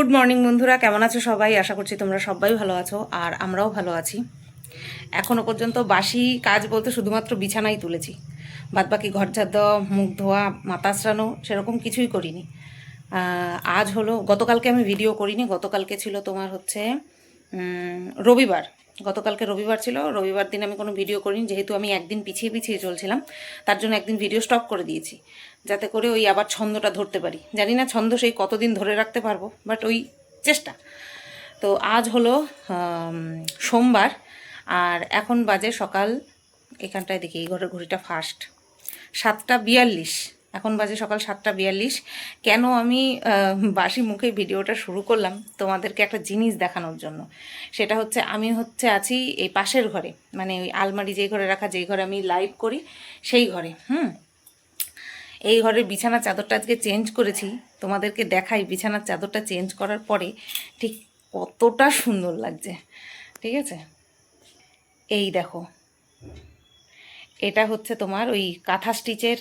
Good morning বন্ধুরা, কেমন আছো সবাই? আশা করছি তোমরা সবাই ভালো আছো আর আমরাও ভালো আছি। এখনও পর্যন্ত বাসি কাজ বলতে শুধুমাত্র বিছানাই তুলেছি, বাদবাকি ঘর ঝাড় দেওয়া, মুখ ধোয়া, মাথা আঁচড়ানো সেরকম কিছুই করিনি। আজ হলো, গতকালকে আমি ভিডিও করিনি। গতকালকে ছিল তোমার হচ্ছে রবিবার। গতকালকে রবিবার ছিল, রবিবার দিন আমি কোনো ভিডিও করিনি, যেহেতু আমি একদিন পিছিয়ে পিছিয়ে চলছিলাম। তার জন্য একদিন ভিডিও স্টপ করে দিয়েছি, যাতে করে ওই আবার ছন্দটা ধরতে পারি। জানি না ছন্দ সেই কতদিন ধরে রাখতে পারবো, বাট ওই চেষ্টা। তো আজ হলো সোমবার, আর এখন বাজে সকাল, এখানটায় দেখি এই ঘরের ঘড়িটা ফাস্ট 7:42। এখন বাজে সকাল 7:42। কেন আমি বাসি মুখে ভিডিওটা শুরু করলাম? তোমাদেরকে একটা জিনিস দেখানোর জন্য। সেটা হচ্ছে, আমি আছি এই পাশের ঘরে, মানে ওই আলমারি যেই ঘরে রাখা, যেই ঘরে আমি লাইভ করি সেই ঘরে। এই ঘরের বিছানার চাদরটা আজকে চেঞ্জ করেছি। তোমাদেরকে দেখাই বিছানার চাদরটা চেঞ্জ করার পরে ঠিক কতটা সুন্দর লাগছে। ঠিক আছে, এই দেখো, এটা হচ্ছে তোমার ওই কাঁথা স্টিচের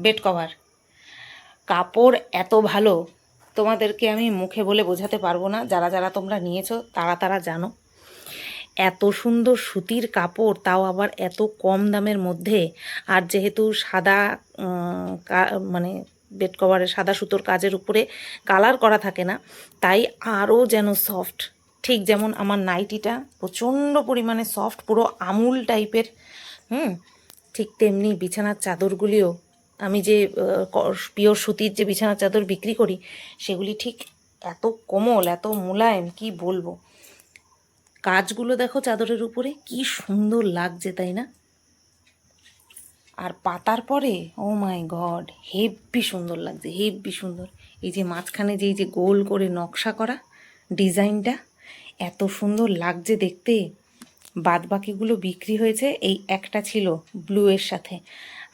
বেড কভার। কাপড় এত ভালো, তোমাদেরকে আমি মুখে বলে বোঝাতে পারবো না। যারা যারা তোমরা নিয়েছো তারা জানো। এত সুন্দর সুতির কাপড়, তাও আবার এত কম দামের মধ্যে। আর যেহেতু সাদা মানে বেড কভারের সাদা সুতোর কাজের উপরে কালার করা থাকে না, তাই আরও যেন সফট। ঠিক যেমন আমার নাইটিটা প্রচণ্ড পরিমাণে সফট, পুরো আমুল টাইপের। ঠিক তেমনি বিছানার চাদরগুলিও, আমি যে পিওর সুতির যে বিছানার চাদর বিক্রি করি, সেগুলি ঠিক এত কোমল, এত মোলায়েম, কি বলবো। কাজগুলো দেখো চাদরের উপরে কি সুন্দর লাগছে, তাই না? আর পাতার পরে ও মাই গড, হেব্বি সুন্দর লাগছে, হেব্বি সুন্দর। এই যে মাঝখানে যে এই যে গোল করে নকশা করা ডিজাইনটা, এত সুন্দর লাগছে দেখতে। বাদ বাকিগুলো বিক্রি হয়েছে, এই একটা ছিল ব্লু এর সাথে।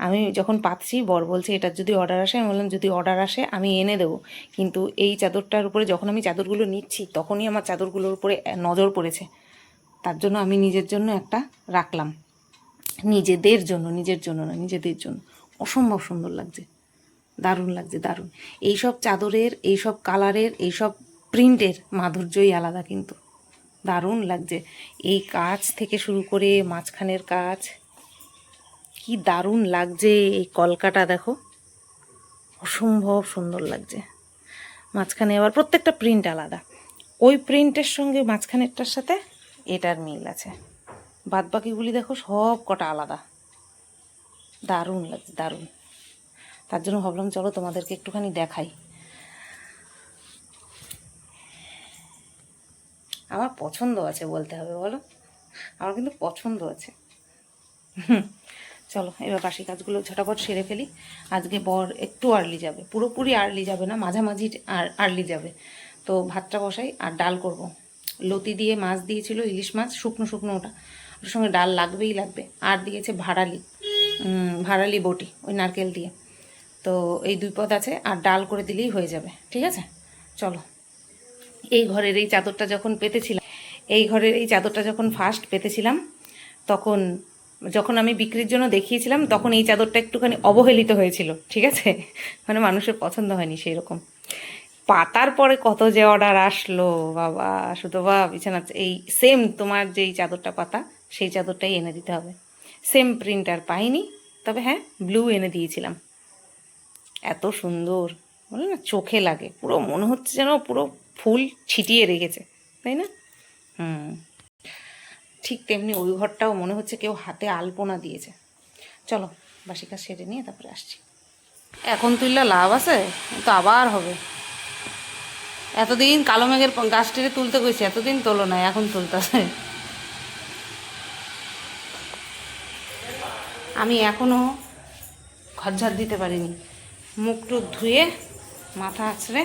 আমি যখন পাচ্ছি, বর বলছে এটার যদি অর্ডার আসে, আমি বললাম যদি অর্ডার আসে আমি এনে দেবো। কিন্তু এই চাদরটার উপরে যখন আমি চাদরগুলো নিচ্ছি, তখনই আমার চাদরগুলোর উপরে নজর পড়েছে। তার জন্য আমি নিজের জন্য একটা রাখলাম, নিজের জন্য না, নিজেদের জন্য। অসম্ভব সুন্দর লাগছে, দারুণ লাগছে, দারুণ। এইসব চাদরের, এইসব কালারের, এইসব প্রিন্টের মাধুর্যই আলাদা, কিন্তু দারুণ লাগছে। এই কাজ থেকে শুরু করে মাঝখানের কাজ, কি দারুণ লাগছে। এই কলকাটা দেখো, অসম্ভব সুন্দর লাগছে। মাঝখানে আবার প্রত্যেকটা প্রিন্ট আলাদা, ওই প্রিন্টের সঙ্গে মাঝখানেরটার সাথে এটার মিল আছে। বাদবাকিগুলি দেখো সব কটা আলাদা, দারুণ লাগছে, দারুণ। তার জন্য ভাবলাম চলো তোমাদেরকে একটুখানি দেখাই। আমার পছন্দ আছে বলতে হবে, বলো, আমার কিন্তু পছন্দ আছে। চলো এবার বাসি কাজগুলো ঝটাপট সেরে ফেলি। আজকে বর একটু আর্লি যাবে, পুরোপুরি আর্লি যাবে না, মাঝামাঝি আর্লি যাবে। তো ভাতটা বসাই আর ডাল করব। লতি দিয়ে মাছ দিয়েছিল, ইলিশ মাছ, শুকনো শুকনো, ওটার সঙ্গে ডাল লাগবেই লাগবে। আর দিয়েছে ভাড়ালি বটি, ওই নারকেল দিয়ে। তো এই 2 পদ আছে, আর ডাল করে দিলেই হয়ে যাবে। ঠিক আছে, চলো। এই ঘরের এই চাদরটা যখন ফার্স্ট পেতেছিলাম, যখন আমি বিক্রির জন্য দেখিয়েছিলাম, তখন এই চাদরটা একটুখানি অবহেলিত হয়েছিল। ঠিক আছে, মানে মানুষের পছন্দ হয়নি সেই রকম। পাতার পরে কত যে অর্ডার আসলো বাবা, শুধু বা বিছানা এই সেম তোমার যেই চাদরটা পাতা, সেই চাদরটাই এনে দিতে হবে। সেম প্রিন্টার পাইনি, তবে হ্যাঁ ব্লু এনে দিয়েছিলাম। এত সুন্দর, বলে না, চোখে লাগে, পুরো মনে হচ্ছে যেন পুরো ফুল ছিটিয়ে রেখেছে, তাই না? ঠিক তেমনি ওই ঘরটাও মনে হচ্ছে কেউ হাতে আলপনা দিয়েছে। চলো বাসি কাজ সেরে নিয়ে তারপরে আসছি। এখন তুললে লাভ আছে, তো আবার হবে। এতদিন কালো মেঘের গাছটিরে তুলতে কইছি, এতদিন তোলো না, এখন তুলতেছে। আমি এখনও ঘর ঝাড় দিতে পারিনি। মুখ টুক ধুয়ে মাথা আছড়ে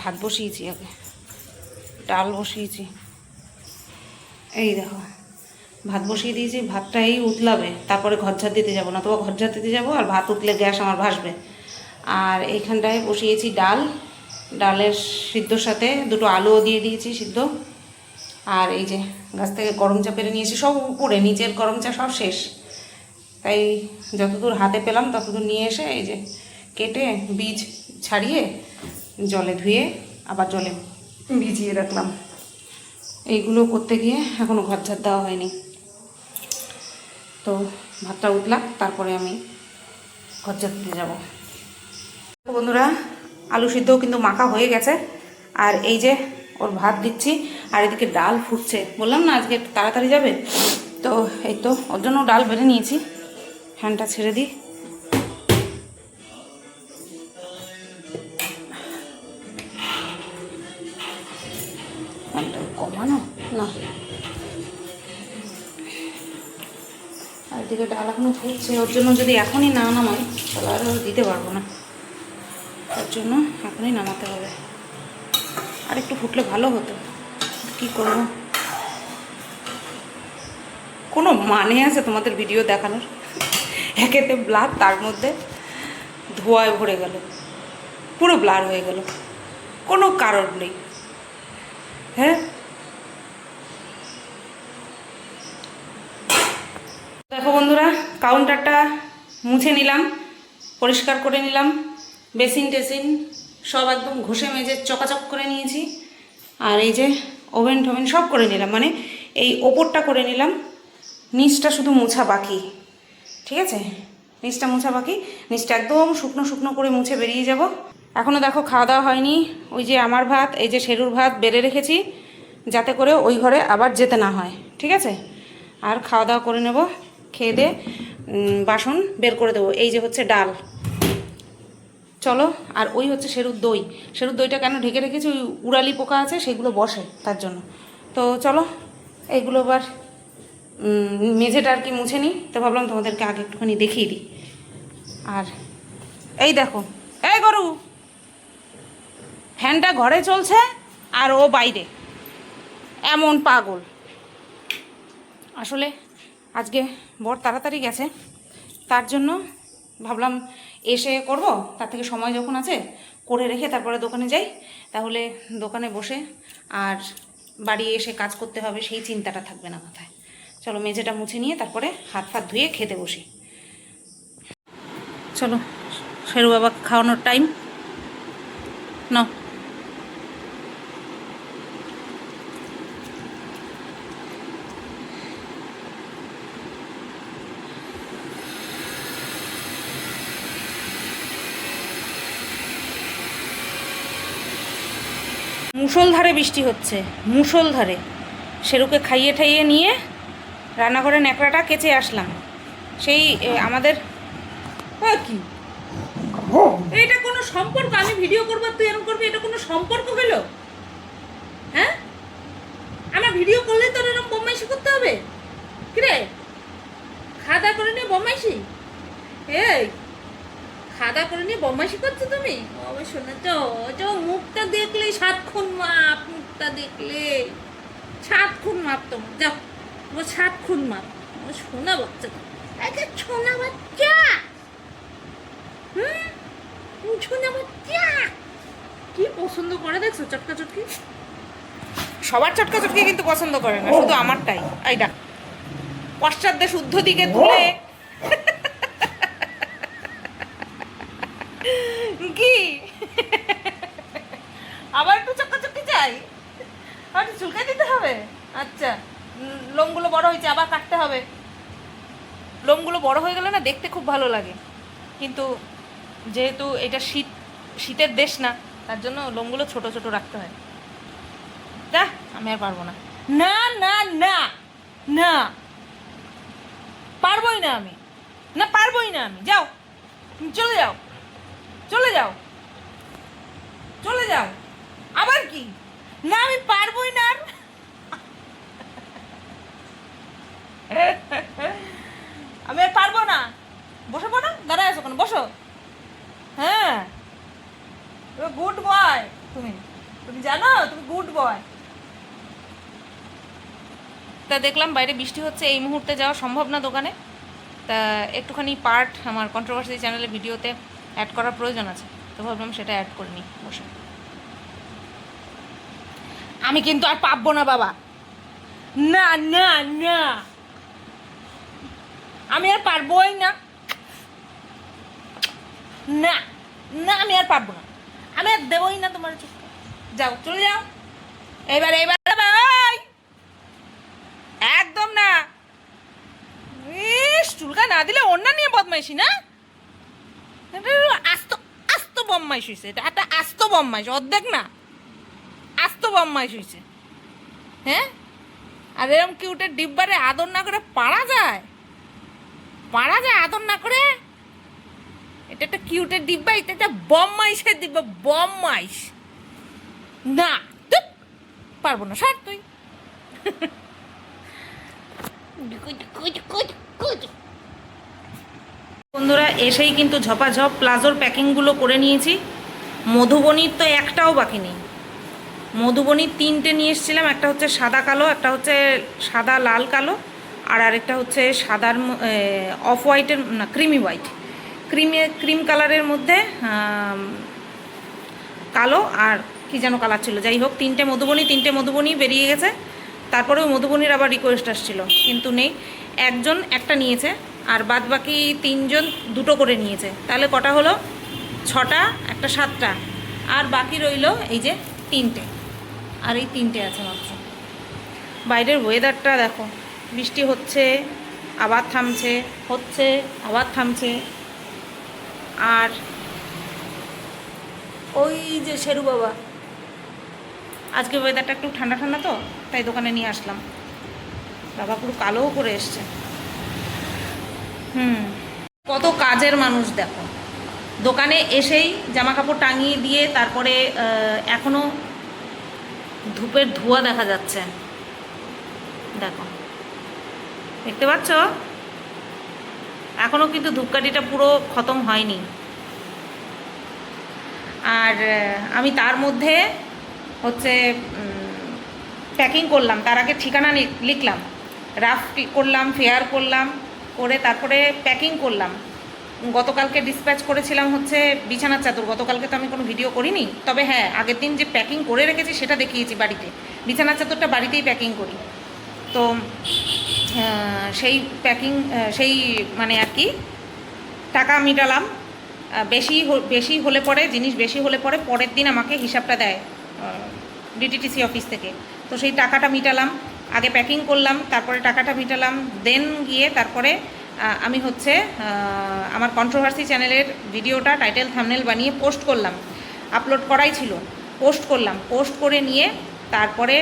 ভাত বসিয়েছি, আগে ডাল বসিয়েছি। এই দেখো, ভাত বসিয়ে দিয়েছি, ভাতটা এই উতলাবে, তারপরে ঘর ঝাড় দিতে যাবো, না তো ঘর ঝাড় দিতে যাবো আর ভাত উতলে গ্যাস আমার ভাসবে। আর এইখানটায় বসিয়েছি ডাল, ডালের সিদ্ধর সাথে 2টো আলুও দিয়ে দিয়েছি সিদ্ধ। আর এই যে গাছ থেকে গরম চা পেরে নিয়েছি, সব উপরে, নিচের গরম চা সব শেষ। তাই যতদূর হাতে পেলাম ততদূর নিয়ে এসে এই যে কেটে বীজ ছাড়িয়ে জলে ধুয়ে আবার জলে ভিজিয়ে রাখলাম। এইগুলো করতে গিয়ে এখনও ঘর ঝাড় দেওয়া হয়নি। তো ভাতটা উঠলাম, তারপরে আমি ঘর ঝাড় দিতে যাবো। বন্ধুরা, আলু সিদ্ধও কিন্তু মাখা হয়ে গেছে, আর এই যে ওর ভাত দিচ্ছি, আর এদিকে ডাল ফুটছে। বললাম না আজকে একটু তাড়াতাড়ি যাবে, তো এই তো ওর জন্য ডাল বেড়ে নিয়েছি। ফ্যানটা ছেড়ে দিই। ফ্যানটা কমানো না, আর এদিকে ডাল এখনো ফুটছে। ওর জন্য যদি এখনই না নামাই তাহলে আর দিতে পারবো না, তার জন্য এখনই নামাতে হবে। আর একটু ফুটলে ভালো হতো, কি করবো। কোনো মানে আছে তোমাদের ভিডিও দেখানোর? একেতে ব্লার, তার মধ্যে ধোঁয়ায় ভরে গেল, পুরো ব্লার হয়ে গেল, কোনো কারণ নেই। হ্যাঁ, দেখো বন্ধুরা, কাউন্টারটা মুছে নিলাম, পরিষ্কার করে নিলাম, বেসিন টেসিন সব একদম ঘষে মেজে চকাচক করে নিয়েছি। আর এই যে ওভেন টোভেন সব করে নিলাম, মানে এই ওপরটা করে নিলাম, নিচটা শুধু মোছা বাকি। ঠিক আছে, নিচটা মোছা বাকি, নিচটা একদম শুকনো শুকনো করে মুছে বেরিয়ে যাব। এখনও দেখো খাওয়া দাওয়া হয়নি। ওই যে আমার ভাত, এই যে শেরুর ভাত বেড়ে রেখেছি, যাতে করে ওই ঘরে আবার যেতে না হয়। ঠিক আছে, আর খাওয়া দাওয়া করে নেব, খেয়ে দিয়ে বাসন বের করে দেবো। এই যে হচ্ছে ডাল, চলো। আর ওই হচ্ছে শেরুর দই। শেরুর দইটা কেন ঢেকে রেখেছি, ওই উড়ালি পোকা আছে সেগুলো বসে, তার জন্য। তো চলো এইগুলো আবার মেঝেটা আর কি মুছে নিই। তো ভাবলাম তোমাদেরকে আগে একটুখানি দেখিয়ে দিই। আর এই দেখো, এই গরু, ফ্যানটা ঘরে চলছে আর ও বাইরে, এমন পাগল। আসলে আজকে বর তাড়াতাড়ি গেছে, তার জন্য ভাবলাম এসে করব, তার থেকে সময় যখন আছে করে রেখে তারপরে দোকানে যাই, তাহলে দোকানে বসে আর বাড়ি এসে কাজ করতে হবে সেই চিন্তাটা থাকবে না মাথায়। চলো মেঝেটা মুছে নিয়ে তারপরে হাত ফাত ধুয়ে খেতে বসি। চলো, শেরু বাবা খাওয়ানোর টাইম। নাও, মুষলধারে বৃষ্টি হচ্ছে, মুষলধারে। শেরুকে খাইয়ে ঠাইয়ে নিয়ে রান্নাঘরে ন্যাকড়াটা কেচে আসলাম। সেই আমাদের কি, এটা কোনো সম্পর্ক? আমি ভিডিও করবো, তুই এরকম করবি, এটা কোনো সম্পর্ক হলো? হ্যাঁ, আমার ভিডিও করলেই তোর এরকম বদমাইশি করতে হবে? কিরে, খাওয়া দাওয়া করে নিয়ে বদমাইশি? এই খাওয়া করে নিয়ে বদমাইশি করছো তুমি? অবশ্য না, তো মুখটা দেখলেই 7 খুন মাপ, মুখটা দেখলে 7 খুন মাপ। তোমার যাও, ও 7 খুন মাপ। ও সোনা বাচ্চা, একটা সোনা বাচ্চা। সোনা বাচ্চা কি পছন্দ করে দেখছো? চটকা চটকি, সবার চটকা চটকি কিন্তু পছন্দ করে না, শুধু আমারটাই। এইটা পশ্চাৎ শুদ্ধ দিকে তুলে কি আবার একটু চক্কাচক্কি চাই, আবার চুলকাই দিতে হবে। আচ্ছা, লোমগুলো বড় হয়েছে, আবার কাটতে হবে। লোমগুলো বড় হয়ে গেলে না দেখতে খুব ভালো লাগে, কিন্তু যেহেতু এটা শীতের দেশ না, তার জন্য লোমগুলো ছোট ছোট রাখতে হয়। যা, আমি আর পারবো না। না না না না, পারবোই না আমি, না পারবোই না আমি। যাও, চলে যাও, চলে যাও, চলে যাও। আবার কি? না আমি পারবোই না। আমি আর পারবো না। বসো না, দাঁড়ায় আছো কেন? বসো। হ্যাঁ, গুড বয়। তুমি তুমি জানো তুমি গুড বয়। তা দেখলাম বাইরে বৃষ্টি হচ্ছে, এই মুহূর্তে যাওয়া সম্ভব না দোকানে। তা একটুখানি পার্ট আমার কন্ট্রোভার্সি চ্যানেলে ভিডিওতে অ্যাড করার প্রয়োজন আছে, তো ভাবলাম সেটা অ্যাড করে নিই বসে। আমি কিন্তু আর পাবো না বাবা, না না না, আমি আর পারবোই না। না না, আমি আর পারবো না, আমি আর দেবই না তোমার চুপ। যাও চলে যাও। এবার এবার ভাই একদম না, চুলকা না দিলে অন্য নিয়ে বদমাইশি না, আস্ত আস্ত বদমাইশ হয়েছে, এটা একটা আস্ত বদমাইশ, অর্ধেক না আস্ত বদমাইশ হয়েছে। হ্যাঁ, আর এরকম কিউটের ডিব্বারে আদর না করে পারা যায়? পারা যায় আদর না করে? এটা একটা কিউটের ডিব্বা, এটা একটা বদমাইশের ডিব্বা, বদমাইশ না। পারবো না, সর তুই। বন্ধুরা এসেই কিন্তু ঝপাঝপ প্লাজোর প্যাকিংগুলো করে নিয়েছি। মধুবনীর তো একটাও বাকি নেই। মধুবনীর 3টে নিয়ে এসেছিলাম, একটা হচ্ছে সাদা কালো, একটা হচ্ছে সাদা লাল কালো, আর আরেকটা হচ্ছে সাদার অফ হোয়াইটের না ক্রিমি হোয়াইট, ক্রিম কালারের মধ্যে কালো আর কি যেন কালার ছিল। যাই হোক, 3টে মধুবনী বেরিয়ে গেছে। তারপরে ওই মধুবনীর আবার রিকোয়েস্ট আসছিল, কিন্তু নেই। একজন একটা নিয়েছে, আর বাদ বাকি 3জন 2টো করে নিয়েছে। তাহলে কটা হলো? 6টা, একটা 7টা, আর বাকি রইল এই যে 3টে, আর এই 3টে আছে মাত্র। বাইরের ওয়েদারটা দেখো, বৃষ্টি হচ্ছে আবার থামছে, হচ্ছে আবার থামছে। আর ওই যে শেরু বাবা, আজকে ওয়েদারটা একটু ঠান্ডা ঠান্ডা তো, তাই দোকানে নিয়ে আসলাম। বাবা পুরো কালোও করে এসছে। কত কাজের মানুষ দেখো, দোকানে এসেই জামা কাপড় টাঙিয়ে দিয়ে তারপরে এখনো ধূপের ধোঁয়া দেখা যাচ্ছে, দেখো দেখতে পাচ্ছ? এখনো কিন্তু ধূপকাঠিটা পুরো খতম হয়নি। আর আমি তার মধ্যে হচ্ছে প্যাকিং করলাম, তার আগে ঠিকানা লিখলাম, রাফ করলাম, ফেয়ার করলাম, করে তারপরে প্যাকিং করলাম। গতকালকে ডিসপ্যাচ করেছিলাম হচ্ছে বিছানার চাদর। গতকালকে তো আমি কোনো ভিডিও করিনি, তবে হ্যাঁ আগের দিন যে প্যাকিং করে রেখেছি সেটা দেখিয়েছি বাড়িতে। বিছানার চাদরটা বাড়িতেই প্যাকিং করি। তো সেই প্যাকিং সেই মানে আর কি টাকা মিটালাম। বেশি হলে পরে, জিনিস বেশি হলে পরে পরের দিন আমাকে হিসাবটা দেয় ডিটিটিসি অফিস থেকে। তো সেই টাকাটা মিটালাম, আগে প্যাকিং করলাম, তারপরে টাকাটা মিটালাম, দেন গিয়ে তারপরে আমি হচ্ছে আমার কন্ট্রোভার্সি চ্যানেলের ভিডিওটা টাইটেল থাম্বনেল বানিয়ে পোস্ট করলাম। আপলোড করাই ছিল, পোস্ট করলাম। পোস্ট করে নিয়ে তারপরে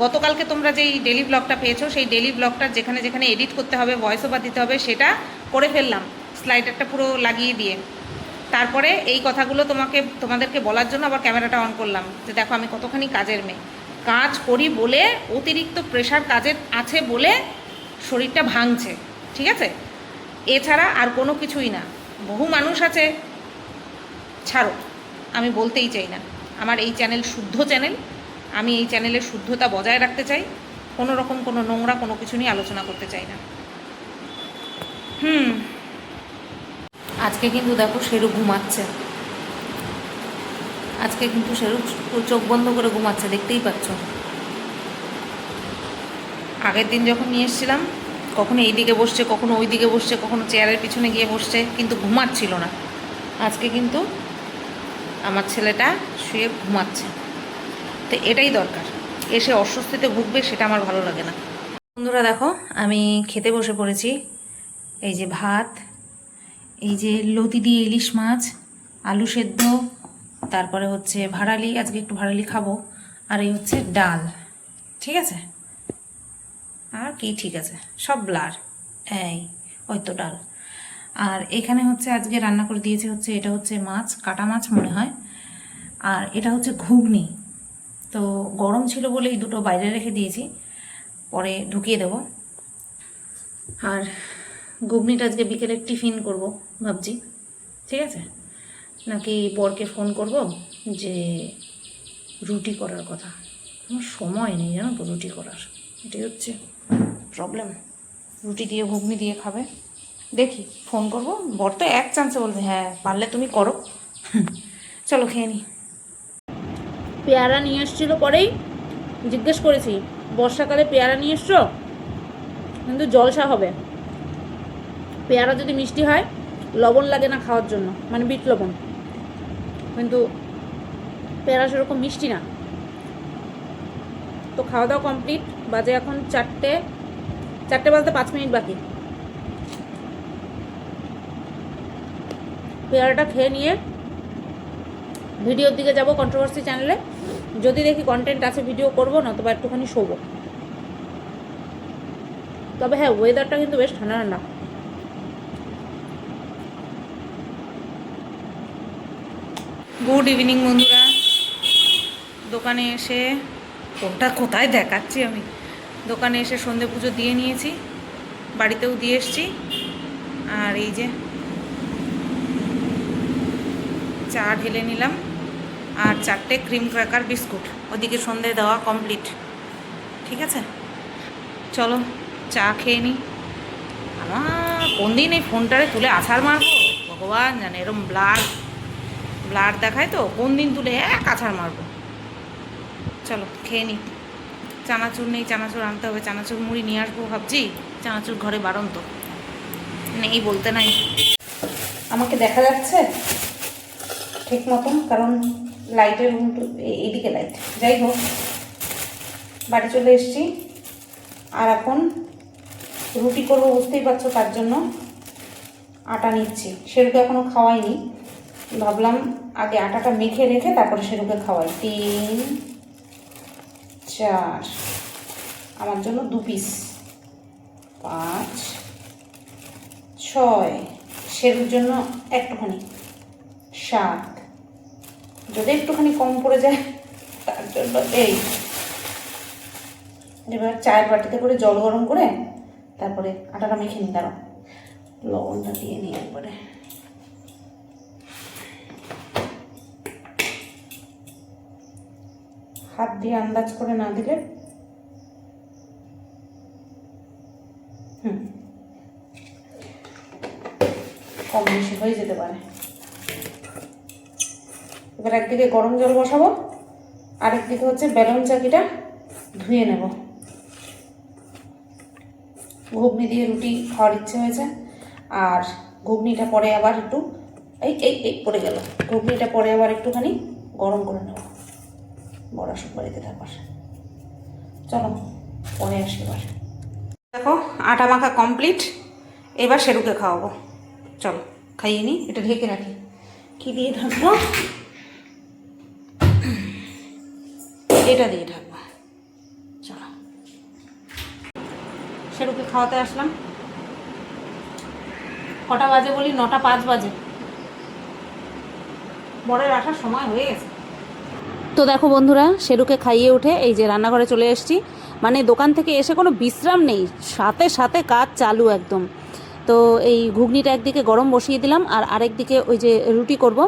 গতকালকে তোমরা যেই ডেলি ব্লগটা পেয়েছো, সেই ডেলি ব্লগটা যেখানে যেখানে এডিট করতে হবে, ভয়েস ওভার দিতে হবে, সেটা করে ফেললাম স্লাইডারটা পুরো লাগিয়ে দিয়ে। তারপরে এই কথাগুলো তোমাদেরকে বলার জন্য আবার ক্যামেরাটা অন করলাম, যে দেখো আমি কতখানি কাজের মেয়ে। কাজ করি বলে, অতিরিক্ত প্রেশার কাজের আছে বলে শরীরটা ভাঙছে, ঠিক আছে? এছাড়া আর কোনো কিছুই না। বহু মানুষ আছে, ছাড়ো, আমি বলতেই চাই না। আমার এই চ্যানেল শুদ্ধ চ্যানেল, আমি এই চ্যানেলের শুদ্ধতা বজায় রাখতে চাই। কোনো রকম কোনো নোংরা কোনো কিছু নিয়ে আলোচনা করতে চাই না। আজকে কিন্তু দেখো শেরু ঘুমাচ্ছে, আজকে কিন্তু শেরু চোখ বন্ধ করে ঘুমাচ্ছে, দেখতেই পাচ্ছ। আগের দিন যখন নিয়ে এসেছিলাম, কখনো এই দিকে বসছে, কখনো ওই দিকে বসছে, কখনো চেয়ারের পিছনে গিয়ে বসছে, কিন্তু ঘুমাচ্ছিল না। আজকে কিন্তু আমার ছেলেটা শুয়ে ঘুমাচ্ছে। তো এটাই দরকার, এসে অস্বস্তিতে ভুগবে সেটা আমার ভালো লাগে না। বন্ধুরা দেখো আমি খেতে বসে পড়েছি। এই যে ভাত, এই যে লতি দিয়ে ইলিশ মাছ, আলু সেদ্ধ, তারপরে হচ্ছে ভাড়ালি, আজকে একটু ভাড়ালি খাবো, আর এই হচ্ছে ডাল, ঠিক আছে? আর কি ঠিক আছে, সব ব্লার, এই ওই তো ডাল। আর এখানে হচ্ছে আজকে রান্না করে দিয়েছে হচ্ছে, এটা হচ্ছে মাছ, কাটা মাছ মনে হয়, আর এটা হচ্ছে ঘুগনি। তো গরম ছিল বলে এই দুটো বাইরে রেখে দিয়েছি, পরে ঢুকিয়ে দেব। আর ঘুগনিটা আজকে বিকেলে টিফিন করব ভাবছি, ঠিক আছে? নাকি বরকে ফোন করব যে রুটি করার কথা। আমার সময় নেই জানো তো রুটি করার, এটাই হচ্ছে প্রবলেম। রুটি দিয়ে ঘুগনি দিয়ে খাবে, দেখি ফোন করব। বর তো এক চান্সে বলবে হ্যাঁ পারলে তুমি করো। চলো খেয়ে নি। পেয়ারা নিয়ে এসেছিলো, পরেই জিজ্ঞেস করেছি বর্ষাকালে পেয়ারা নিয়ে এসছো, কিন্তু জলসা হবে। পেয়ারা যদি মিষ্টি হয় লবণ লাগে না খাওয়ার জন্য, মানে বিট লবণ, কিন্তু পেয়ারা সেরকম মিষ্টি না, তো খাওয়া দাওয়া কমপ্লিট, বাজে এখন 4টে বাজতে 5 মিনিট বাকি। পেয়ারাটা খেয়ে নিয়ে ভিডিওর দিকে যাব কন্ট্রোভার্সি চ্যানেলে। যদি দেখি কন্টেন্ট আছে ভিডিও করবো, না তবে একটুখানি শোবো। তবে হ্যাঁ, ওয়েদারটা কিন্তু বেশ ঠান্ডা ঠান্ডা। গুড ইভিনিং বন্ধুরা। দোকানে এসে, কোনটা কোথায় দেখাচ্ছি আমি, দোকানে এসে সন্ধে পুজো দিয়ে নিয়েছি, বাড়িতেও দিয়ে এসছি। আর এই যে চা ঢেলে নিলাম, আর 4টে ক্রিম ক্র্যাকার বিস্কুট, ওদিকে সন্ধে দেওয়া কমপ্লিট। ঠিক আছে, চলো চা খেয়ে নিই। আমার কোন দিন এই ফোনটারে তুলে আছাড় মারবো ভগবান জানে, এরকম ব্লাড দেখায় তো, কোন দিন তুলে আছাড় মারবো। চলো খেয়ে নিই। চানাচুর নেই, চানাচুর আনতে হবে, চানাচুর মুড়ি নিয়ে আসবো ভাবছি। চানাচুর ঘরে বারন্ত নেই বলতে নাই। আমাকে দেখা যাচ্ছে ঠিক মতন, কারণ লাইটের এইদিকে লাইট। যাই হোক, বাড়ি চলে এসেছি, আর এখন রুটি করবো, বুঝতেই পারছো, তার জন্য আটা নিচ্ছি। সেরুকে এখনও খাওয়াইনি, ভাবলাম আগে আটাটা মেখে রেখে তারপরে সেরুকে খাওয়াই। 3 4 আমার জন্য 2 পিস, 5 6 সেরুর জন্য একটুখানি, 7 যদি একটুখানি কম পড়ে যায় তার জন্য এই। এবার চায়ের বাটিতে করে জল গরম করে তারপরে আটাটা মেখে নিই। দাঁড়াও, লবণটা দিয়ে নিই একবারে। হাত দিয়ে আন্দাজ করে না দিলে কম বেশি হয়ে যেতে পারে। এবার একদিকে গরম জল বসাবো, আরেকদিকে হচ্ছে বেলুন চাকিটা ধুয়ে নেব। ঘুগনি দিয়ে রুটি খাওয়ার ইচ্ছে হয়েছে, আর ঘুগনিটা পরে আবার একটু এই পড়ে গেল, ঘুগনিটা পরে আবার একটুখানি গরম করে নেব বড় আসুক বাড়িতে থাকবার। চলো পরে আসি। এবার দেখো আটা মাখা কমপ্লিট, এবার সেরুকে খাওয়াবো। চলো খাইয়ে নিই, এটা ঢেকে রাখি। কি দিয়ে ঢাকবো? এটা দিয়ে ঢাকবো। চলো সেরুকে খাওয়াতে আসলাম। কটা বাজে বলি? 9টা 5 বাজে। বরের আসার সময় হয়ে গেছে। তো দেখো বন্ধুরা, সেরুকে খাইয়ে উঠে এই যে রান্নাঘরে চলে এসেছি। মানে দোকান থেকে এসে কোনো বিশ্রাম নেই, সাথে সাথে কাজ চালু একদম। তো এই ঘুগনিটা একদিকে গরম বসিয়ে দিলাম, আর আরেকদিকে ওই যে রুটি করব।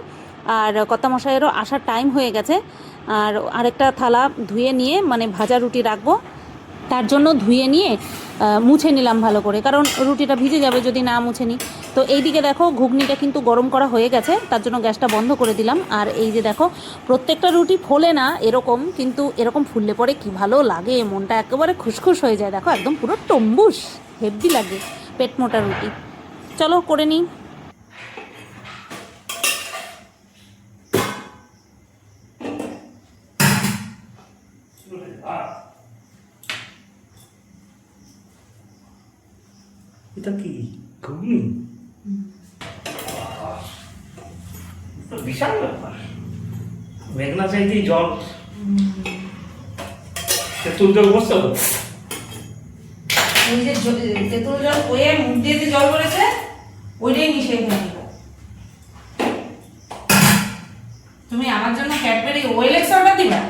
আর কর্তামশাইয়েরও আসার টাইম হয়ে গেছে, আর আরেকটা থালা ধুয়ে নিয়ে মানে ভাজা রুটি রাখবো, তার জন্য ধুয়ে নিয়ে মুছে নিলাম ভালো করে, কারণ রুটিটা ভিজে যাবে যদি না মুছে নিই। তো এইদিকে দেখো ঘুগনিটা কিন্তু গরম করা হয়ে গেছে, তার জন্য গ্যাসটা বন্ধ করে দিলাম। আর এই যে দেখো, প্রত্যেকটা রুটি ফোলে না এরকম, কিন্তু এরকম ফুললে পরে কি ভালো লাগে, মনটা একেবারে খুশখুশ হয়ে যায়। দেখো একদম পুরো টম্বুস, হেভি লাগে, পেট মোটা রুটি। চলো করে নিই। এটা কি ঘুগনি? বিশাল ব্যাপার, মেঘনা চাইতেই জল। তেঁতুল জল বসছে, ওই যে তেঁতুল জল বয়ে মুখ দিয়ে যে জল পড়েছে ওইটাই মিশিয়ে দিলাম। তুমি আমার জন্য ক্যাডবেরি ওয়েলেক্স অর্ডার দিবা?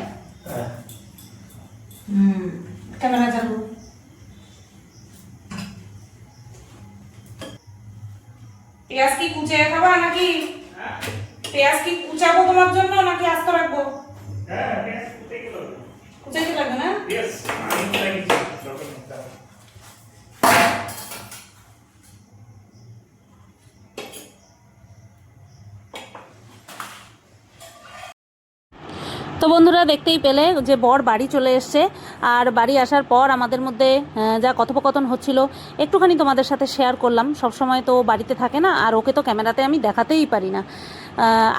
ক্যামেরা চালু। পেঁয়াজ কি কুচে খাবা নাকি? পেঁয়াজ কি কুচাবো তোমার জন্য নাকি আস্ত রাখবো? কুচাইতে লাগবে না? তো বন্ধুরা দেখতেই পেলে যে বর বাড়ি চলে এসছে, আর বাড়ি আসার পর আমাদের মধ্যে যা কথোপকথন হচ্ছিল একটুখানি তোমাদের সাথে শেয়ার করলাম। সব সময় তো বাড়িতে থাকে না, আর ওকে তো ক্যামেরাতে আমি দেখাতেই পারি না।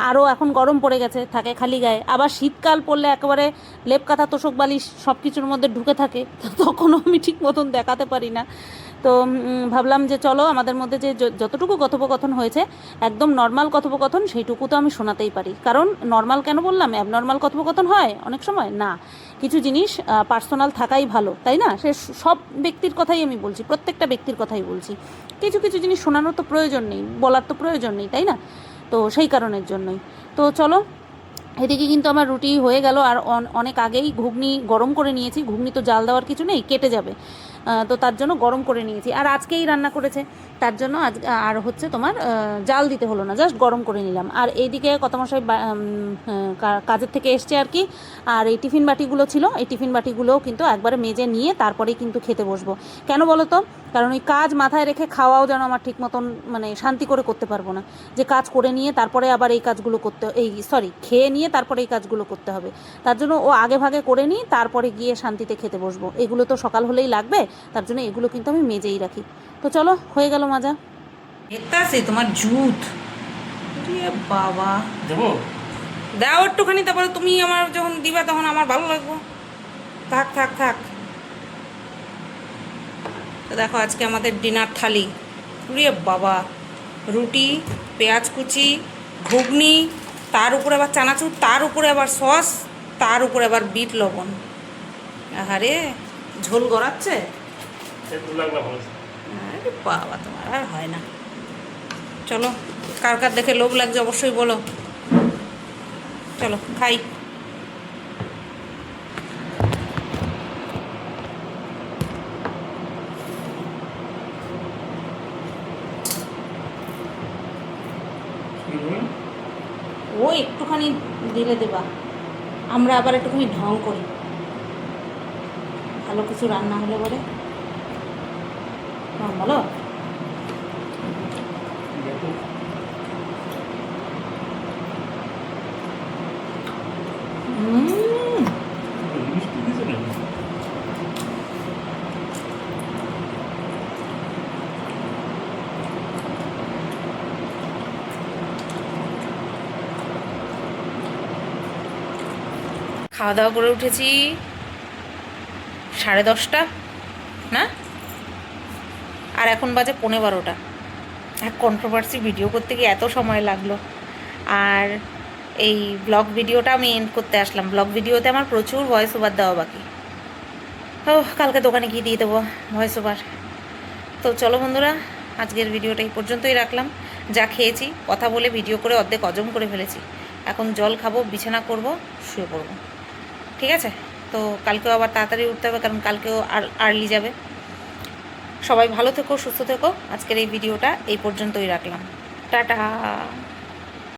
আরও এখন গরম পড়ে গেছে, থাকে খালি গায়ে, আবার শীতকাল পড়লে একেবারে লেপ কাঁথা তোষক বালিশ সব কিছুর মধ্যে ঢুকে থাকে, তখনও আমি ঠিক মতন দেখাতে পারি না। তো ভাবলাম যে চলো আমাদের মধ্যে যে যতটুকু কথোপকথন হয়েছে একদম নর্মাল কথোপকথন, সেইটুকু তো আমি শোনাতেই পারি। কারণ নর্মাল কেন বললাম, অ্যাবনর্মাল কথোপকথন হয় অনেক সময় না, কিছু জিনিস পার্সোনাল থাকাই ভালো, তাই না? সে সব ব্যক্তির কথাই আমি বলছি, প্রত্যেকটা ব্যক্তির কথাই বলছি। কিছু কিছু জিনিস শোনানোর তো প্রয়োজন নেই, বলার তো প্রয়োজন নেই, তাই না? তো সেই কারণের জন্যই। তো চলো, এদিকে কিন্তু আমার রুটি হয়ে গেল, আর অনেক আগেই ঘুগনি গরম করে নিয়েছি। ঘুগনি তো জাল দেওয়ার কিছু নেই, কেটে যাবে, তো তার জন্য গরম করে নিয়েছি। আর আজকেই রান্না করেছে, তার জন্য আজ আর হচ্ছে তোমার জাল দিতে হলো না, জাস্ট গরম করে নিলাম। আর এইদিকে কর্তামশাই কাজের থেকে এসছে আর কি। আর এই টিফিন বাটিগুলো ছিল, এই টিফিন বাটিগুলোও কিন্তু একবারে মেজে নিয়ে তারপরেই কিন্তু খেতে বসবো। কেন বলো তো? কারণ ওই কাজ মাথায় রেখে খাওয়াও যেন আমার ঠিক মতন মানে শান্তি করে করতে পারবো না, যে কাজ করে নিয়ে তারপরে আবার এই কাজগুলো করতে, খেয়ে নিয়ে তারপরে এই কাজগুলো করতে হবে। তার জন্য ও আগে ভাগে করে নিই, তারপরে গিয়ে শান্তিতে খেতে বসবো। এগুলো তো সকাল হলেই লাগবে, তার জন্য এগুলো কিন্তু আমি মেজেই রাখি। তো চলো, হয়ে গেল মাজা। দেখতে আছে তোমার জুত, বাবা দেবো? দাও একটুখানি, তারপরে তুমি আমার যখন দিবা তখন আমার ভালো লাগবে। থাক থাক থাক। তো দেখো আজকে আমাদের ডিনার থালি, রে বাবা, রুটি, পেঁয়াজ কুচি, ঘুগনি, তার উপরে আবার চানাচুর, তার উপরে আবার সস, তার উপরে আবার বিট লবণ। আরে ঝোল গড়াচ্ছে। আরে বাবা, তোমার আর হয় না। চলো, কার কার দেখে লোভ লাগছে অবশ্যই বলো। চলো খাই। ও একটুখানি দিলে দেবা, আমরা আবার একটুখানি ঢং করি ভালো কিছু রান্না হলে বলে। বলো। খাওয়া দাওয়া করে উঠেছি 10:30 না, আর এখন বাজে 11:15। এক কন্ট্রোভার্সি ভিডিও করতে গিয়ে এত সময় লাগলো। আর এই ব্লগ ভিডিওটা আমি এন্ড করতে আসলাম। ব্লগ ভিডিওতে আমার প্রচুর ভয়েস ওভার দেওয়া বাকি। ও কালকে দোকানে গিয়ে দিয়ে দেবো ভয়েস ওভার। তো চলো বন্ধুরা, আজকের ভিডিওটা এই পর্যন্তই রাখলাম। যা খেয়েছি, কথা বলে ভিডিও করে অর্ধেক হজম করে ফেলেছি। এখন জল খাবো, বিছানা করব, শুয়ে পড়বো। ঠিক আছে? তো কালকেও আবার তাড়াতাড়ি উঠতে হবে, কারণ কালকেও আর্লি যাবে। সবাই ভালো থেকো, সুস্থ থেকো। আজকের এই ভিডিওটা এই পর্যন্তই রাখলাম। টাটা।